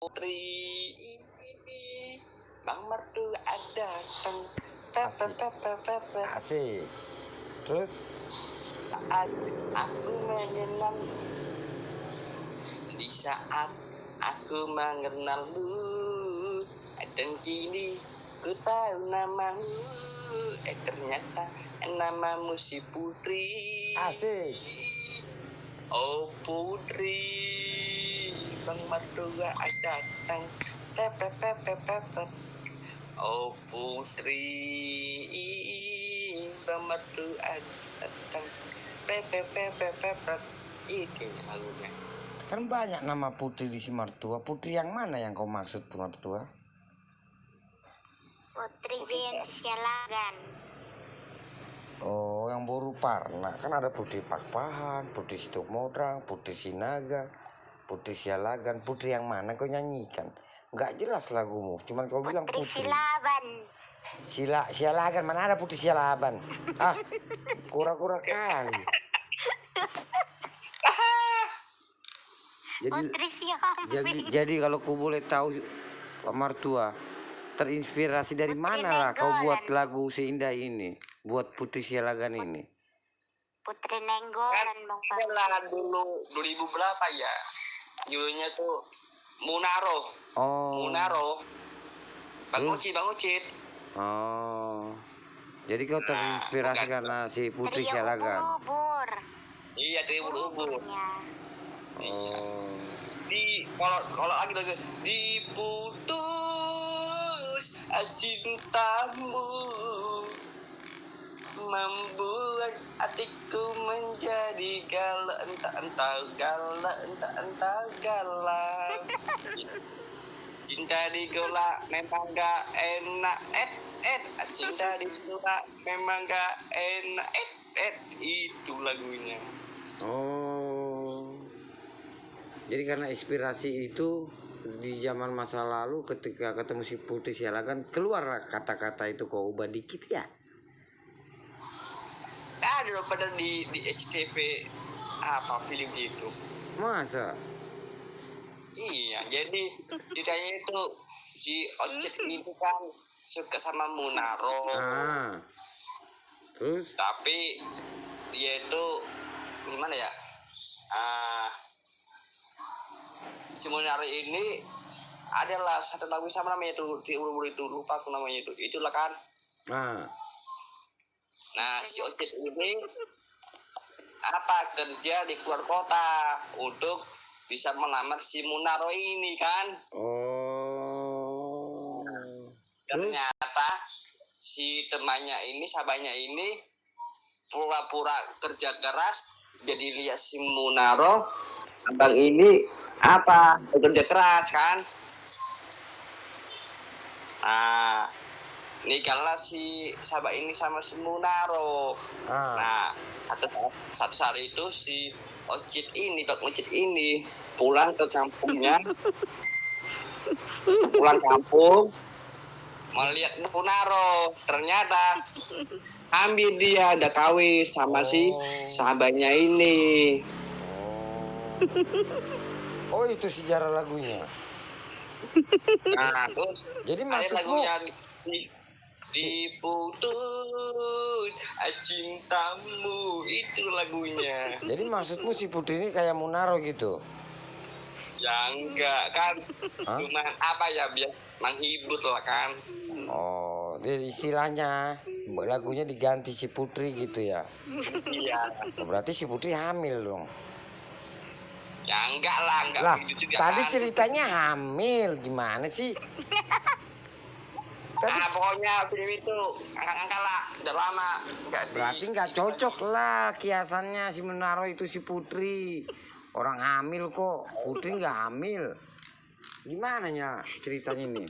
Putri ini Bang Mertua datang. Asik. Terus Aku mengenal di saat aku mengenalmu, dan kini ku tahu namamu. Ternyata namamu si Putri. asik. Oh Putri, Bang Mertua datang. Oh Putri, Bang Mertua datang. Itu lagunya. Kan banyak nama putri di si mertua. Putri yang mana yang kau maksud mertua? Putri Jayanti Sialagan. Oh, yang Boru Parna. Kan ada Putri Pakpahan, Putri Situmorang, Putri Sinaga, Putri Sialagan. Putri yang mana kau nyanyikan? Nggak jelas lagumu. Cuman kau bilang Putri Silaban. Sialagan. Mana ada Putri Sialaban? Ah, kura-kura kali. Jadi kalau ku boleh tahu Pak Mertua, terinspirasi dari Putri mana lah kau buat Nenggolan. lagu seindah ini, buat Putri Sialagan ini? Putri Nenggolan Bang Pak. Lah dulu 2000 berapa ya? Judulnya tuh Munaro. Oh. Munaro. Bang Ucit. Oh. Jadi kau terinspirasi karena si Putri Trio Sialagan. ubur-ubur. Iya, trio ubur-ubur. Oh. Kalau lagi diputus cintamu membuat hatiku menjadi galau, entah galau. Cinta digolak memang gak enak, cinta digolak memang gak enak, itu lagunya. Oh. Jadi karena inspirasi itu di zaman masa lalu ketika ketemu si Putri Sialagan keluarlah kata-kata itu kau ubah dikit ya. Ada pada di SCTV apa film itu. Masa? Iya, jadi ditanya itu si Ocit itu kan suka sama Munaro. Terus? Tapi dia itu gimana ya? Si Munaro ini adalah satu lagu sama namanya itu di ubur itu, lupa aku namanya itu. Itulah kan. Nah, si Ocit ini kerja di luar kota untuk bisa melamar si Munaro ini kan. Oh. Ternyata si temannya ini, sahabatnya ini pura-pura kerja keras, jadi lihat si Munaro, abang ini kerja keras kan. Nah, nikahlah si sahabat ini sama si Munaro. Nah, satu saat itu si Ocit ini pulang ke kampungnya, pulang kampung melihat Munaro, ternyata ambil dia ada kawin sama si sahabatnya ini. Oh, itu sejarah lagunya. Nah, terus jadi maksudmu lagunya diputus cintamu, itu lagunya. Jadi maksudmu si Putri ini kayak Munaro gitu? Ya enggak kan. Cuma biar menghibur lah kan. Oh, jadi istilahnya lagunya diganti si Putri gitu ya? Iya. Berarti si Putri hamil dong? Ya enggak lah begitu juga tadi kan. ceritanya hamil, gimana sih? Pokoknya film itu angkat lah, udah lama. Berarti nggak cocok lah kiasannya si Munaro itu si Putri. Orang hamil kok, Putri nggak hamil. Gimana ya ceritanya ini?